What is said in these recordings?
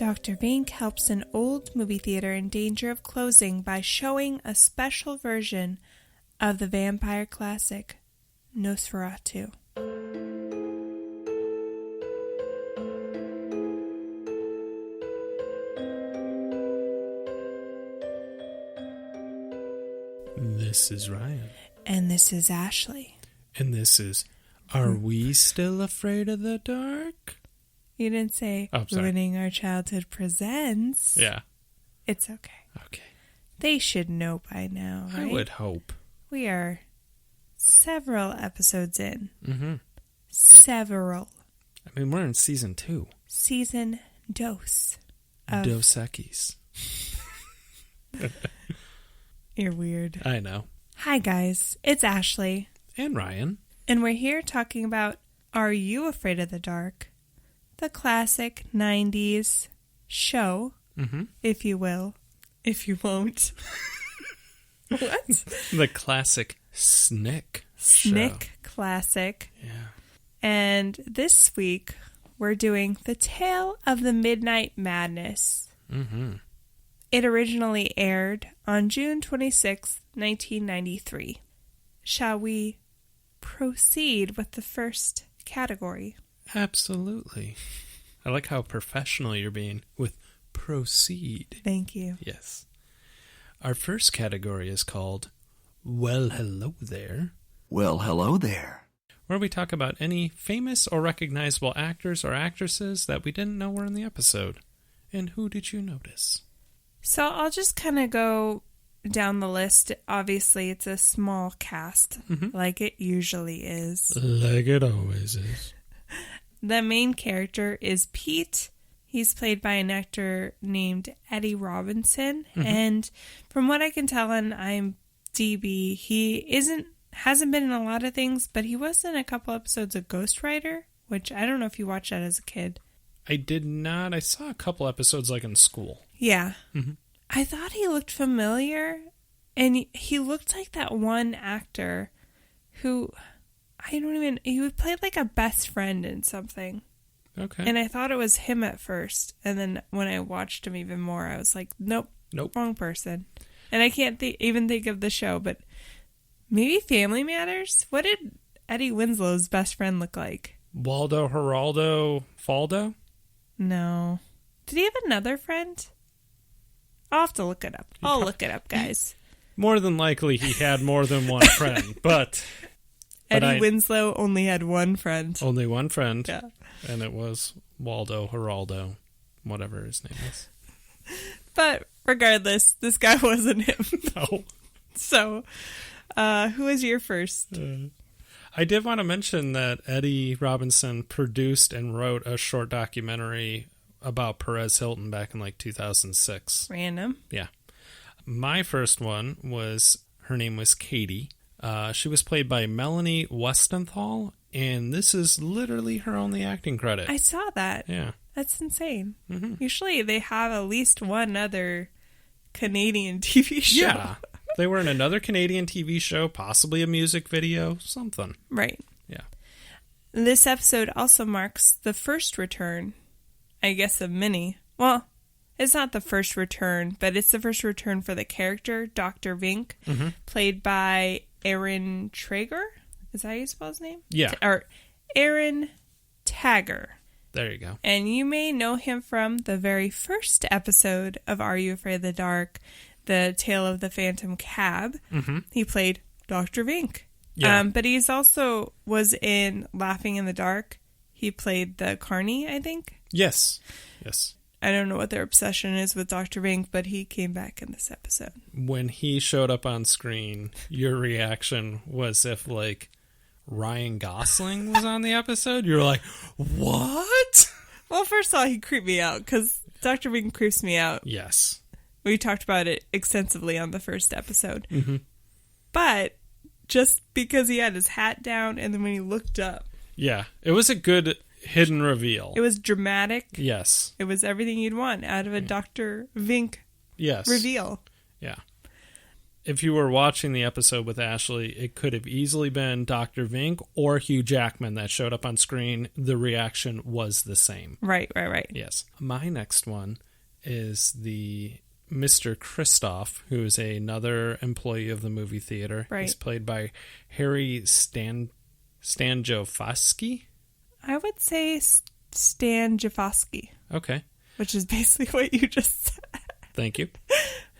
Dr. Vink helps an old movie theater in danger of closing by showing a special version of the vampire classic, Nosferatu. This is Ryan. And this is Ashley. And this is Are We Still Afraid of the Dark? You didn't say Ruining Our Childhood Presents. Yeah. It's okay. Okay. They should know by now, right? I would hope. We are several episodes in. Mm-hmm. Several. I mean, we're in season 2. Season dos. Dos Equis. You're weird. I know. Hi, guys. It's Ashley. And Ryan. And we're here talking about Are You Afraid of the Dark? The classic 90s show, if you will. If you won't. What? The classic Snick Snick classic. Yeah. And this week, we're doing The Tale of the Midnight Madness. Mm-hmm. It originally aired on June 26, 1993. Shall we proceed with the first category? Absolutely. I like how professional you're being with proceed. Thank you. Yes. Our first category is called Well, Hello There. Well, hello there. Where we talk about any famous or recognizable actors or actresses that we didn't know were in the episode. And who did you notice? So I'll just kind of go down the list. Obviously, it's a small cast, like it usually is. Like it always is. The main character is Pete. He's played by an actor named Eddie Robinson. And from what I can tell on IMDb, he hasn't been in a lot of things, but he was in a couple episodes of Ghost Rider, which I don't know if you watched that as a kid. I did not. I saw a couple episodes like in school. Yeah. I thought he looked familiar, and he looked like that one actor who, he played like a best friend in something. Okay. And I thought it was him at first, and then when I watched him even more, I was like, nope, wrong person. And I can't even think of the show, but maybe Family Matters? What did Eddie Winslow's best friend look like? Waldo, Geraldo, Faldo? No. Did he have another friend? I'll have to look it up. I'll look it up, guys. More than likely he had more than one friend, but Eddie Winslow only had one friend. Only one friend. Yeah. And it was Waldo, Geraldo, whatever his name is. But regardless, this guy wasn't him. No. So, who was your first? I did want to mention that Eddie Robinson produced and wrote a short documentary about Perez Hilton back in like 2006. Random. Yeah. My first one her name was Katie. She was played by Melanie Westenthal, and this is literally her only acting credit. I saw that. Yeah. That's insane. Usually they have at least one other Canadian TV show. Yeah. They were in another Canadian TV show, possibly a music video, something. Right. Yeah. This episode also marks the first return, I guess, of many. Well, it's not the first return, but it's the first return for the character, Dr. Vink, played by Aaron Traeger. Is that how you spell his name? Yeah. Or Aaron Tagger. There you go. And you may know him from the very first episode of Are You Afraid of the Dark? The Tale of the Phantom Cab. He played Dr. Vink. Yeah. But he's also was in Laughing in the Dark. He played the Carney, I think. Yes. Yes. I don't know what their obsession is with Dr. Vink, but he came back in this episode. When he showed up on screen, your reaction was if, like, Ryan Gosling was on the episode. You were like, what? Well, first of all, he creeped me out, because Dr. Vink creeps me out. Yes. We talked about it extensively on the first episode. But just because he had his hat down and then when he looked up. Yeah. It was a good hidden reveal. It was dramatic. Yes. It was everything you'd want out of a Dr. Vink reveal. Yeah. if you were watching the episode with Ashley, it could have easily been Dr. Vink or Hugh Jackman that showed up on screen. The reaction was the same. Right. Yes. My next one is the Mr. Kristoff, who is another employee of the movie theater. Right. He's played by Harry Stanjofsky. I would say Stan Jafosky. Okay. Which is basically what you just said. Thank you.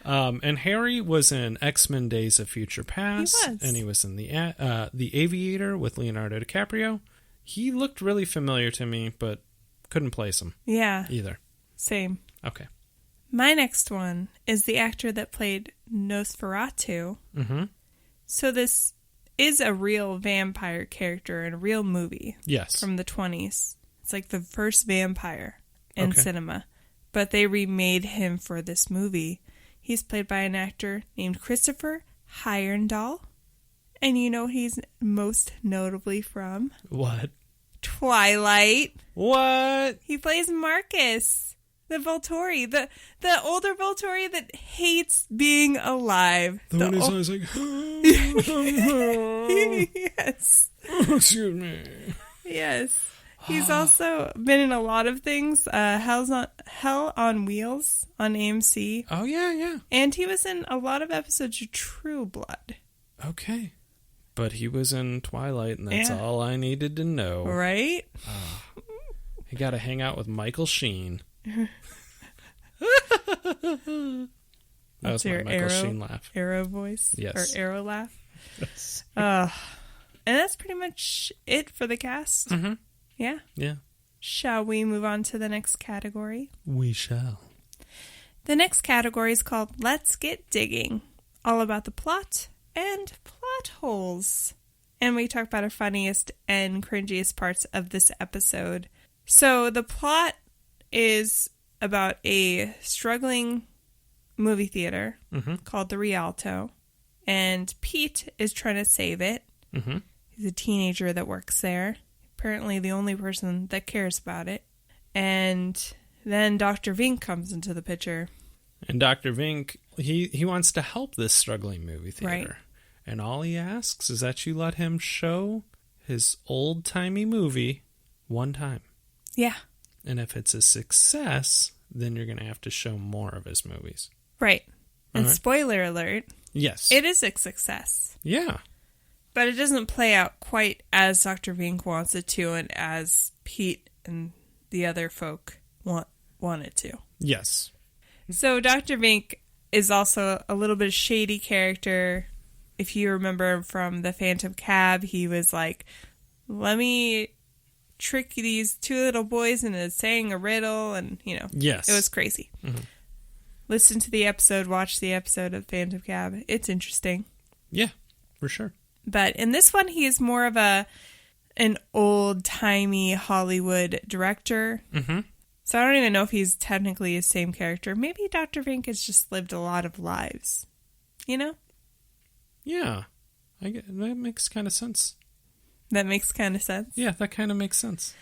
And Harry was in X-Men Days of Future Past. He was. And he was in The Aviator with Leonardo DiCaprio. He looked really familiar to me, but couldn't place him. Yeah. Either. Same. Okay. My next one is the actor that played Nosferatu. Mm-hmm. So this is a real vampire character in a real movie. Yes. From the 20s. It's like the first vampire in cinema. But they remade him for this movie. He's played by an actor named Christopher Heyerdahl. And you know he's most notably from? What? Twilight. What? He plays Marcus, the Volturi, the older Volturi that hates being alive. The one who's always like, yes. Excuse me. Yes. He's also been in a lot of things. Hell on Wheels on AMC. Oh, yeah. And he was in a lot of episodes of True Blood. Okay. But he was in Twilight, and that's all I needed to know. Right? He got to hang out with Michael Sheen. That was my Michael Sheen laugh. Arrow voice? Yes. Or arrow laugh? Yes. And that's pretty much it for the cast. Mm-hmm. Yeah. Yeah. Shall we move on to the next category? We shall. The next category is called Let's Get Digging. All about the plot and plot holes. And we talk about our funniest and cringiest parts of this episode. So the plot is about a struggling movie theater called the Rialto. And Pete is trying to save it. Mm-hmm. He's a teenager that works there. Apparently the only person that cares about it. And then Dr. Vink comes into the picture. And Dr. Vink, he wants to help this struggling movie theater. Right. And all he asks is that you let him show his old-timey movie one time. Yeah. And if it's a success, then you're going to have to show more of his movies. Right. And right. Spoiler alert. Yes. It is a success. Yeah. But it doesn't play out quite as Dr. Vink wants it to and as Pete and the other folk want it to. Yes. So Dr. Vink is also a little bit of shady character. If you remember from the Phantom Cab, he was like, let me trick these two little boys into saying a riddle. And, yes. It was crazy. Mm-hmm. Listen to the episode, watch the episode of Phantom Cab. It's interesting. Yeah, for sure. But in this one, he is more of an old-timey Hollywood director. Mm-hmm. So I don't even know if he's technically his same character. Maybe Dr. Vink has just lived a lot of lives. You know? Yeah. That makes kind of sense. That makes kind of sense? Yeah, that kind of makes sense.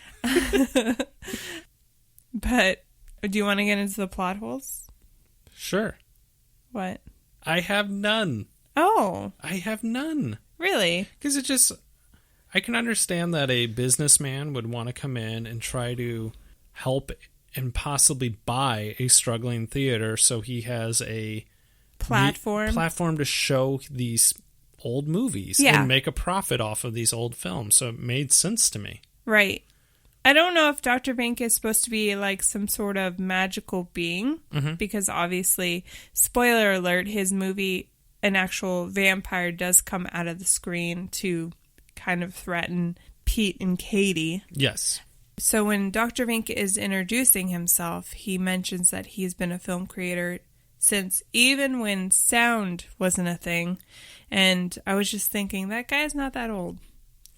But do you want to get into the plot holes? Sure. What? I have none. Oh. I have none. Really? Because I can understand that a businessman would want to come in and try to help and possibly buy a struggling theater so he has a platform to show these old movies and make a profit off of these old films. So it made sense to me. Right. I don't know if Dr. Vink is supposed to be like some sort of magical being because obviously, spoiler alert, his movie, an actual vampire does come out of the screen to kind of threaten Pete and Katie. Yes. So when Dr. Vink is introducing himself, he mentions that he's been a film creator since even when sound wasn't a thing. And I was just thinking, that guy's not that old.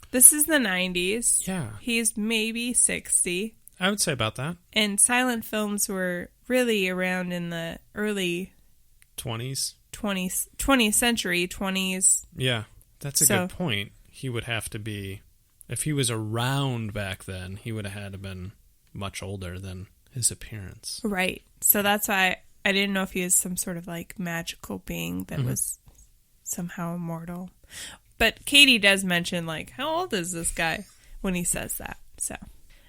This is the 90s. Yeah. He's maybe 60. I would say about that. And silent films were really around in the early 20s. 20th century, 20s. Yeah, that's a good point. He would have to be, if he was around back then, he would have had to been much older than his appearance. Right. So that's why I didn't know if he was some sort of like magical being that was somehow immortal. But Katie does mention, like, how old is this guy when he says that? So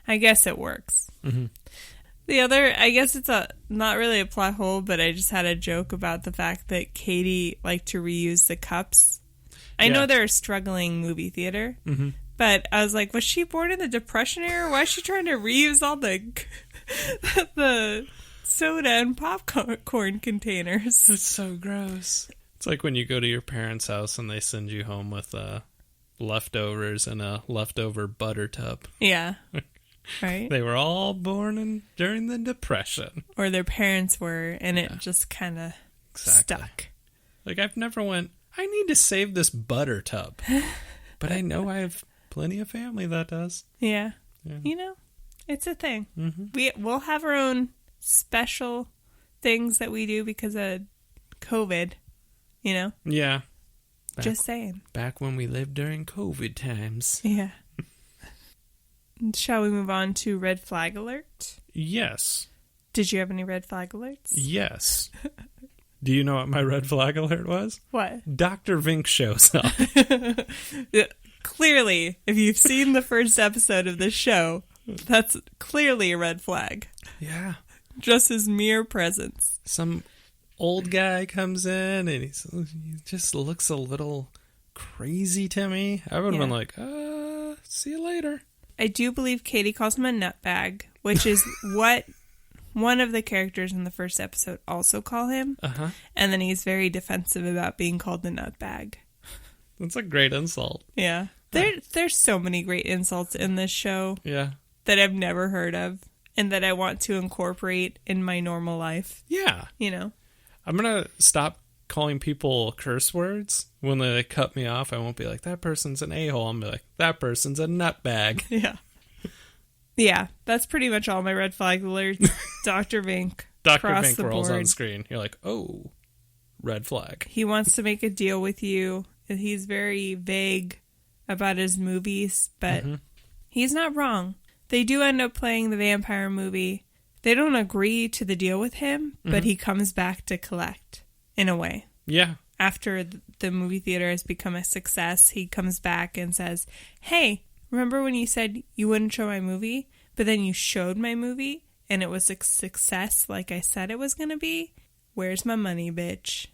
I guess it works. Mm-hmm. The other, I guess it's not really a plot hole, but I just had a joke about the fact that Katie liked to reuse the cups. I know they're a struggling movie theater, but I was like, was she born in the Depression era? Why is she trying to reuse all the soda and popcorn containers? It's so gross. It's like when you go to your parents' house and they send you home with leftovers and a leftover butter tub. Yeah. Right? They were all born during the Depression. Or their parents were, and it just kind of stuck. Like, I've never went, I need to save this butter tub. But I know I have plenty of family that does. Yeah. You know, it's a thing. Mm-hmm. We'll have our own special things that we do because of COVID, you know? Yeah. Just saying. Back when we lived during COVID times. Yeah. Shall we move on to red flag alert? Yes. Did you have any red flag alerts? Yes. Do you know what my red flag alert was? What? Dr. Vink shows up. Clearly, if you've seen the first episode of this show, that's clearly a red flag. Yeah. Just his mere presence. Some old guy comes in and he just looks a little crazy to me. I would have been like, see you later. I do believe Katie calls him a nutbag, which is what one of the characters in the first episode also call him. Uh-huh. And then he's very defensive about being called a nutbag. That's a great insult. Yeah. There's so many great insults in this show. Yeah. That I've never heard of and that I want to incorporate in my normal life. Yeah. You know? I'm going to stop calling people curse words. When they cut me off, I won't be like, that person's an a-hole. I'm like, that person's a nutbag. Yeah. Yeah, that's pretty much all my red flag alerts. Dr. Vink. Dr. Vink rolls on screen. You're like, oh, red flag. He wants to make a deal with you. He's very vague about his movies, but he's not wrong. They do end up playing the vampire movie. They don't agree to the deal with him, but he comes back to collect, in a way. Yeah. After the movie theater has become a success, he comes back and says, hey, remember when you said you wouldn't show my movie, but then you showed my movie and it was a success like I said it was going to be? Where's my money, bitch?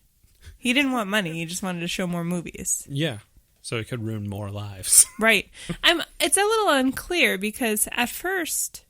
He didn't want money. He just wanted to show more movies. Yeah. So he could ruin more lives. Right. It's a little unclear because at first,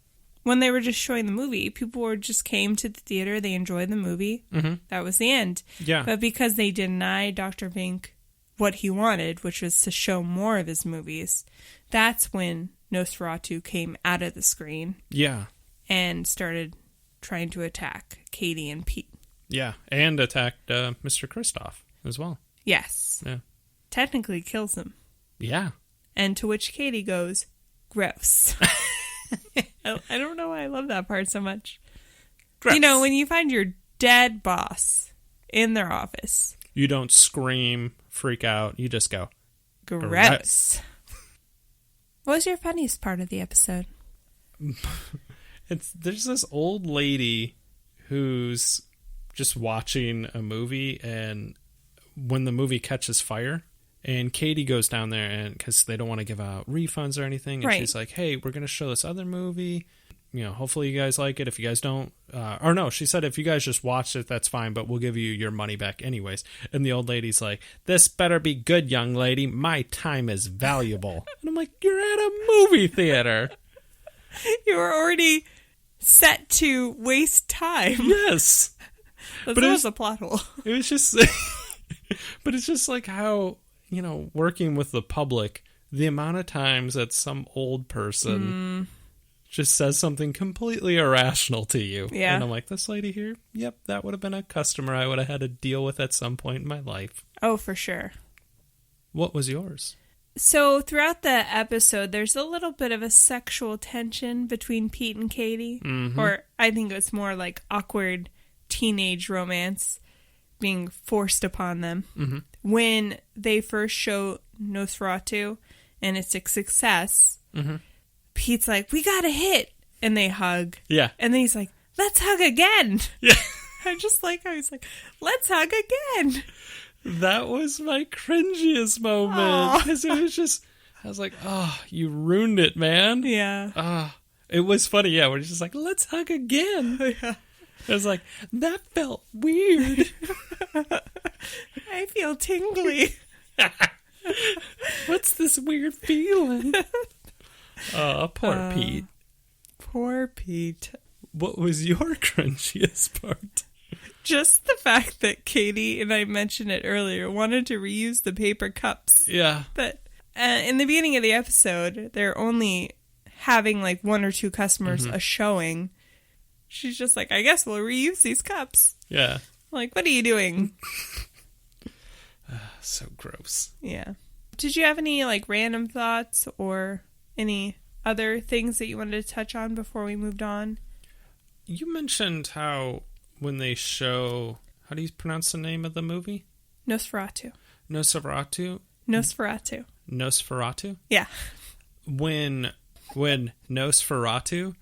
when they were just showing the movie, people just came to the theater, they enjoyed the movie. That was the end. Yeah. But because they denied Dr. Vink what he wanted, which was to show more of his movies, that's when Nosferatu came out of the screen. Yeah. And started trying to attack Katie and Pete. Yeah. And attacked Mr. Kristoff as well. Yes. Yeah. Technically kills him. Yeah. And to which Katie goes, gross. I don't know why I love that part so much. Gross. You know, when you find your dead boss in their office. You don't scream, freak out. You just go, gross. What was your funniest part of the episode? There's this old lady who's just watching a movie, and when the movie catches fire, and Katie goes down there, and because they don't want to give out refunds or anything, and she's like, hey, we're going to show this other movie. You know, hopefully you guys like it. If you guys don't, or no, she said, if you guys just watched it, that's fine, but we'll give you your money back anyways. And the old lady's like, this better be good, young lady. My time is valuable. And I'm like, you're at a movie theater. You were already set to waste time. Yes. But it was a plot hole. It was just, but it's just like how, you know, working with the public, the amount of times that some old person just says something completely irrational to you. Yeah. And I'm like, this lady here, yep, that would have been a customer I would have had to deal with at some point in my life. Oh, for sure. What was yours? So throughout the episode, there's a little bit of a sexual tension between Pete and Katie. Or I think it's more like awkward teenage romance being forced upon them. When they first show Nosferatu and it's a success, Pete's like, we got a hit. And they hug. Yeah. And then he's like, let's hug again. Yeah. I just like how he's like, let's hug again. That was my cringiest moment. Because it was just, I was like, oh, you ruined it, man. Yeah. It was funny, yeah. We're just like, let's hug again. Yeah. I was like, that felt weird. I feel tingly. What's this weird feeling? Poor Pete. Poor Pete. What was your cringiest part? Just the fact that Katie, and I mentioned it earlier, wanted to reuse the paper cups. Yeah. But in the beginning of the episode, they're only having like one or two customers a showing. She's just like, I guess we'll reuse these cups. Yeah. Like, what are you doing? So gross. Yeah. Did you have any like random thoughts or any other things that you wanted to touch on before we moved on? You mentioned how when they show, how do you pronounce the name of the movie? Nosferatu. Nosferatu? Nosferatu. Nosferatu? Yeah. When Nosferatu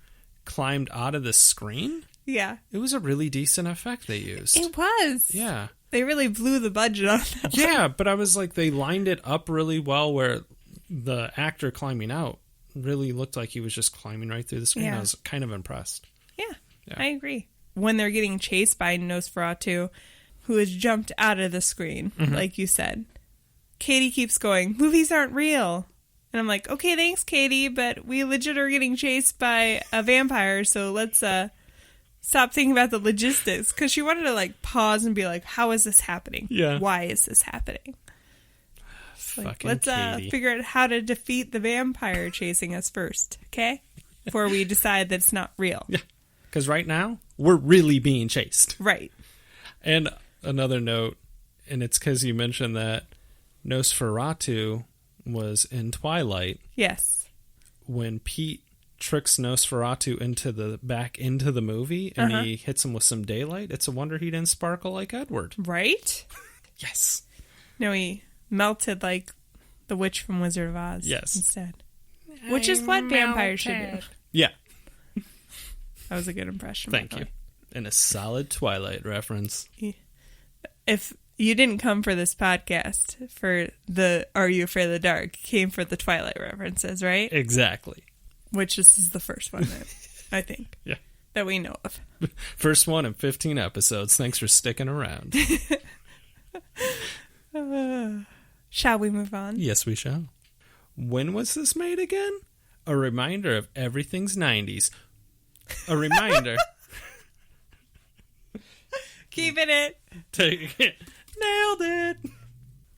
climbed out of the screen? Yeah. It was a really decent effect they used. It was. Yeah. They really blew the budget on that. Yeah, but I was like, they lined it up really well where the actor climbing out really looked like he was just climbing right through the screen. Yeah. I was kind of impressed. Yeah, I agree. When they're getting chased by Nosferatu, who has jumped out of the screen, like you said, Katie keeps going, movies aren't real. And I'm like, okay, thanks, Katie, but we legit are getting chased by a vampire, so let's stop thinking about the logistics. Because she wanted to like pause and be like, how is this happening? Yeah. Why is this happening? Like, let's Katie. figure out how to defeat the vampire chasing us first, okay? Before we decide that it's not real. Yeah. Because right now, we're really being chased. Right. And another note, and it's because you mentioned that Nosferatu was in Twilight. Yes. When Pete tricks Nosferatu back into the movie and he hits him with some daylight, it's a wonder he didn't sparkle like Edward. Right? Yes. No, he melted like the witch from Wizard of Oz. Yes. Instead. Which is what vampires should do. Yeah. That was a good impression. Thank you. And a solid Twilight reference. If you didn't come for this podcast for the Are You Afraid of the Dark, you came for the Twilight references, right? Exactly. Which this is the first one that I think that we know of. First one in 15 episodes. Thanks for sticking around. Shall we move on? Yes, we shall. When was this made again? A reminder of everything's 90s. A reminder. Keeping it. Take it. Nailed it.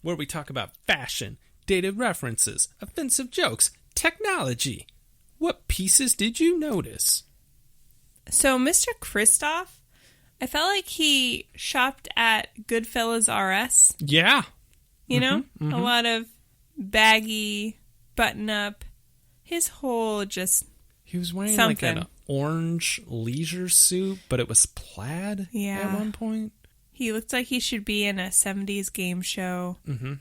Where we talk about fashion, dated references, offensive jokes, technology. What pieces did you notice? So, Mr. Kristoff, I felt like he shopped at Goodfellas RS. Yeah. You know? A lot of baggy, button-up. His whole just He was wearing something. like an orange leisure suit, but it was plaid at one point. He looked like he should be in a 70s game show. Mm-hmm.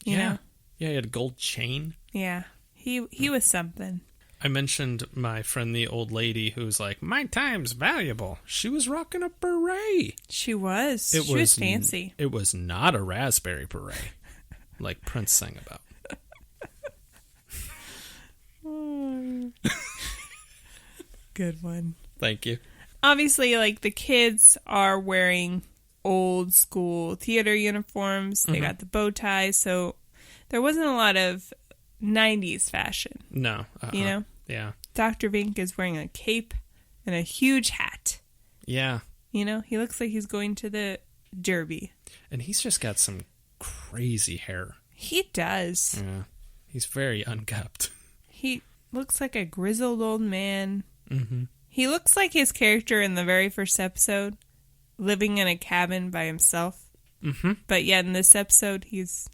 You know? Yeah, he had a gold chain. Yeah. He was something. I mentioned my friend, the old lady, who's like, my time's valuable. She was rocking a beret. She was. She was fancy. It was not a raspberry beret, like Prince sang about. Good one. Thank you. Obviously, like, the kids are wearing old school theater uniforms. They got the bow ties, so there wasn't a lot of 90s fashion. No. You know? Yeah. Dr. Vink is wearing a cape and a huge hat. Yeah. You know? He looks like he's going to the Derby. And he's just got some crazy hair. He does. Yeah. He's very unkept. He looks like a grizzled old man. Mm-hmm. He looks like his character in the very first episode, living in a cabin by himself. Mm-hmm. But yet in this episode, he's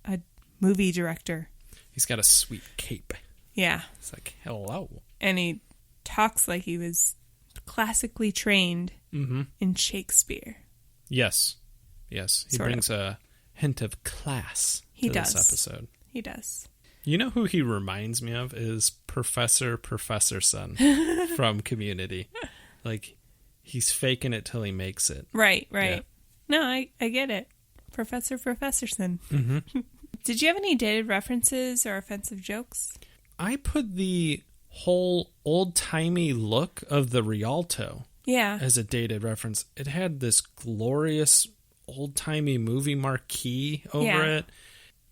a movie director. He's got a sweet cape. Yeah. It's like, hello. And he talks like he was classically trained in Shakespeare. Yes. Yes. He brings a hint of class to this episode. He does. You know who he reminds me of is Professorson from Community. Like, he's faking it till he makes it. Right. Yeah. No, I get it. Professorson. Mm-hmm. Did you have any dated references or offensive jokes? I put the whole old-timey look of the Rialto as a dated reference. It had this glorious old-timey movie marquee over it.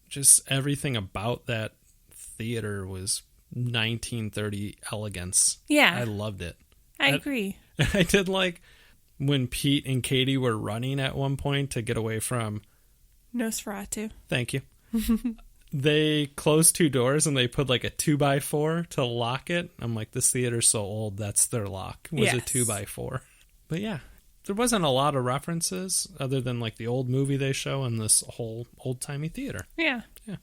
Just everything about that theater was 1930 elegance. Yeah. I loved it. I agree. I did like when Pete and Katie were running at one point to get away from... Nosferatu. Thank you. They closed 2 doors and they put like a 2x4 to lock it. I'm like, this theater's so old, that's their lock. Was a 2x4. But yeah, there wasn't a lot of references other than like the old movie they show in this whole old-timey theater. Yeah. Yeah.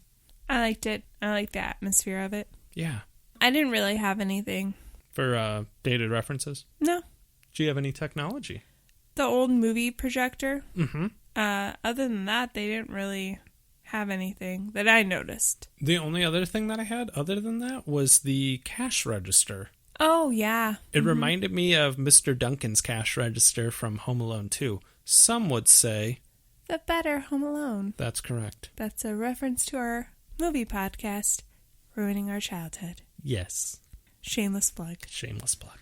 I liked it. I liked the atmosphere of it. Yeah. I didn't really have anything. For dated references? No. Do you have any technology? The old movie projector. Mm-hmm. Other than that, they didn't really have anything that I noticed. The only other thing that I had other than that was the cash register. Oh, yeah. It reminded me of Mr. Duncan's cash register from Home Alone 2. Some would say... The better Home Alone. That's correct. That's a reference to our movie podcast, Ruining Our Childhood. Yes. Shameless plug. Shameless plug.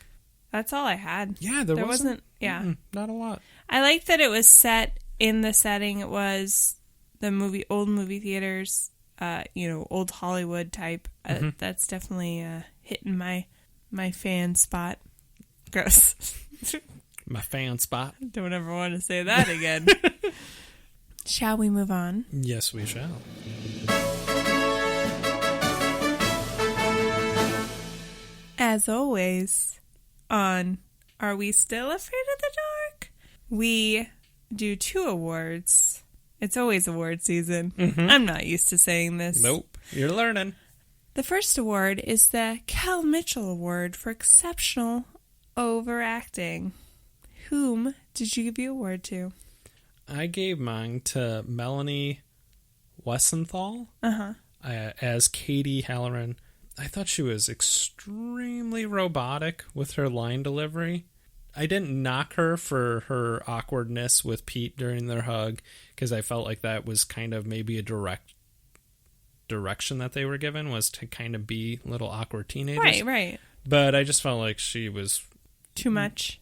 That's all I had. Yeah, there wasn't yeah. Not a lot. I liked that it was set in the setting. It was the old movie theaters, old Hollywood type. That's definitely hitting my fan spot. Gross. My fan spot. Don't ever want to say that again. Shall we move on? Yes, we shall. As always, on Are We Still Afraid of the Dark? We do 2 awards. It's always award season. I'm not used to saying this. Nope. You're learning. The first award is the Kel Mitchell Award for exceptional overacting. Whom did you give the award to? I gave mine to Melanie Wessenthal as Katie Halloran. I thought she was extremely robotic with her line delivery. I didn't knock her for her awkwardness with Pete during their hug, because I felt like that was kind of maybe a direct direction that they were given, was to kind of be little awkward teenagers. Right. But I just felt like she was... Too much,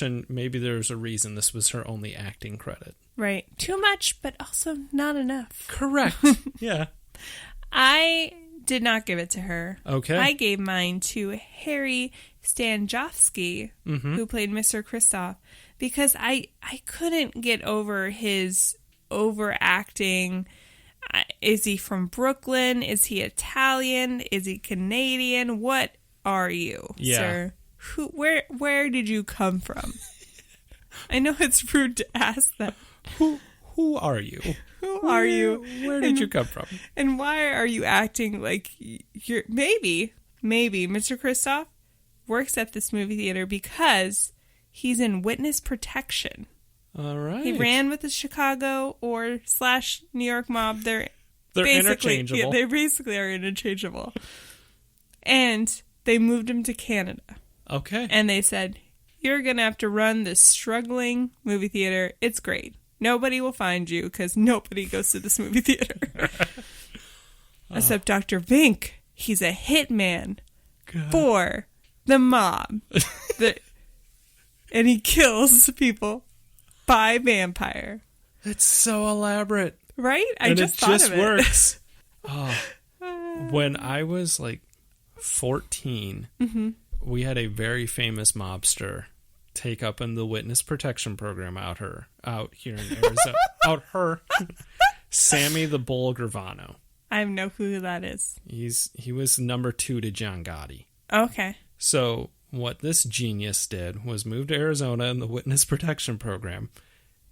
and maybe there's a reason this was her only acting credit. Right. Too much, but also not enough. Correct. Yeah. I did not give it to her. Okay. I gave mine to Harry Stanjovsky, who played Mr. Kristoff, because I couldn't get over his overacting. Is he from Brooklyn? Is he Italian? Is he Canadian? What are you, sir? Where did you come from? I know it's rude to ask that. Who are you? Who are you? Where did you come from? And why are you acting like you're... Maybe Mr. Kristoff works at this movie theater because he's in witness protection. All right. He ran with the Chicago / New York mob. They're interchangeable. Yeah, they basically are interchangeable. And they moved him to Canada. Okay. And they said, you're going to have to run this struggling movie theater. It's great. Nobody will find you because nobody goes to this movie theater. Except Dr. Vink. He's a hitman for the mob. And he kills people by vampire. It's so elaborate. Right? I just thought of it. Works. When I was like 14, we had a very famous mobster take up in the witness protection program out here in Arizona. Sammy the Bull Gravano. I have no clue who that is. He was number 2 to John Gotti. Okay. So what this genius did was move to Arizona in the witness protection program,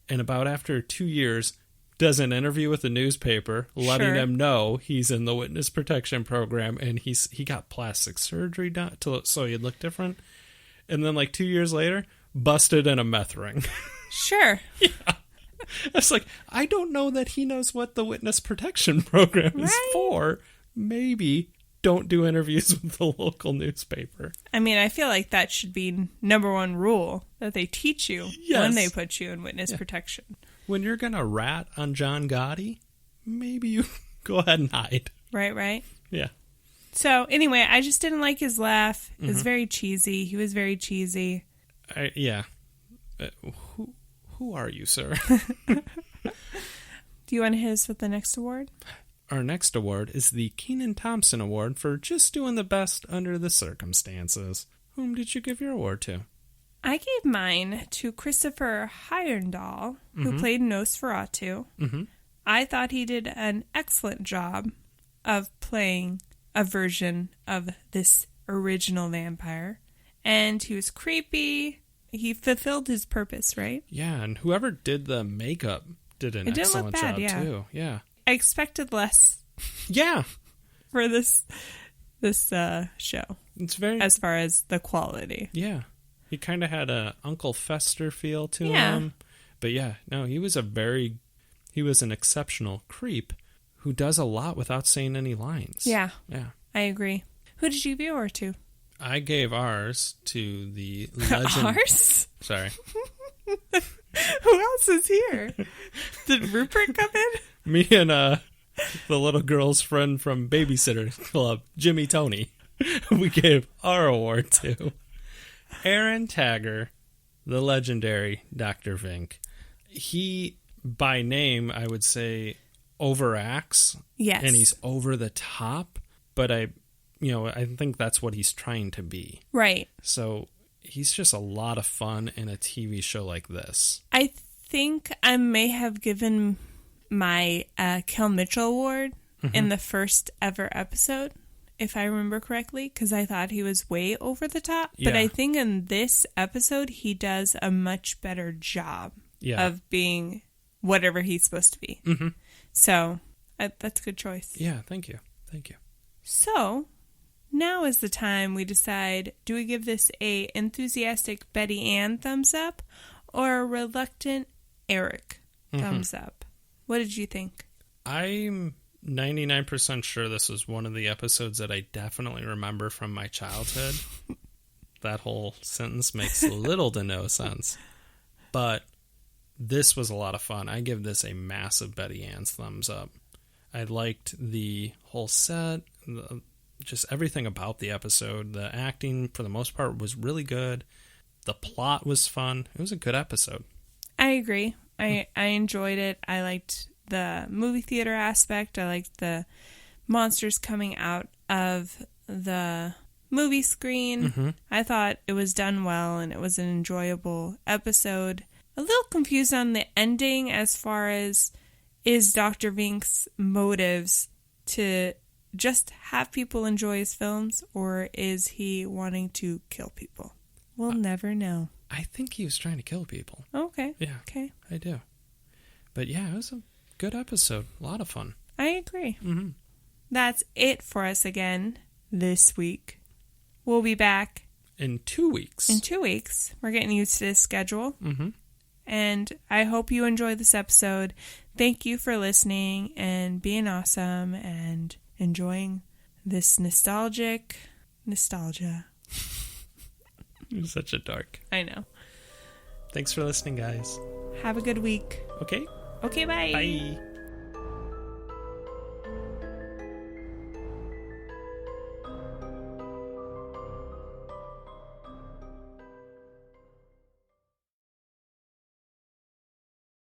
and about after 2 years does an interview with the newspaper letting them know he's in the witness protection program, and he got plastic surgery done so he'd look different. And then like 2 years later, busted in a meth ring. Sure. Yeah. It's like, I don't know that he knows what the witness protection program is for. Maybe don't do interviews with the local newspaper. I mean, I feel like that should be number 1 rule that they teach you when they put you in witness protection. when you're going to rat on John Gotti, maybe you go ahead and hide. Right. Yeah. So, anyway, I just didn't like his laugh. It was very cheesy. He was very cheesy. Yeah. Who are you, sir? Do you want to hit us with the next award? Our next award is the Kenan Thompson Award for just doing the best under the circumstances. Whom did you give your award to? I gave mine to Christopher Heyerdahl, who played Nosferatu. I thought he did an excellent job of playing a version of this original vampire. And he was creepy. He fulfilled his purpose, right? Yeah, and whoever did the makeup did an excellent job, too. Yeah. I expected less. Yeah. For this show. It's very... As far as the quality. Yeah. He kind of had a Uncle Fester feel to him. But yeah, no, he was an exceptional creep who does a lot without saying any lines. Yeah. Yeah. I agree. Who did you give yours to? I gave ours to the legend. Ours? Sorry. Who else is here? Did Rupert come in? Me and the little girl's friend from Babysitter Club, Jimmy Tony. We gave our award to Aaron Tagger, the legendary Dr. Vink. He, by name, I would say, overacts. Yes. And he's over the top, but I think that's what he's trying to be. Right. So he's just a lot of fun in a TV show like this. I think I may have given my Kel Mitchell Award in the first ever episode, if I remember correctly, because I thought he was way over the top. But I think in this episode, he does a much better job of being whatever he's supposed to be. So that's a good choice. Yeah, thank you. So now is the time we decide, do we give this a enthusiastic Betty Ann thumbs up or a reluctant Eric thumbs up? What did you think? I'm 99% sure this is one of the episodes that I definitely remember from my childhood. That whole sentence makes little to no sense. But this was a lot of fun. I give this a massive Betty Ann's thumbs up. I liked the whole set, just everything about the episode. The acting, for the most part, was really good. The plot was fun. It was a good episode. I agree. I enjoyed it. I liked the movie theater aspect. I liked the monsters coming out of the movie screen. I thought it was done well, and it was an enjoyable episode. A little confused on the ending as far as, is Dr. Vink's motives to just have people enjoy his films, or is he wanting to kill people? We'll never know. I think he was trying to kill people. Okay. Yeah. Okay. I do. But yeah, it was a good episode. A lot of fun. I agree. That's it for us again this week. We'll be back in 2 weeks. In 2 weeks. We're getting used to this schedule. And I hope you enjoy this episode. Thank you for listening and being awesome and enjoying this nostalgia. You're such a dark. I know. Thanks for listening, guys. Have a good week. Okay. Okay, bye. Bye.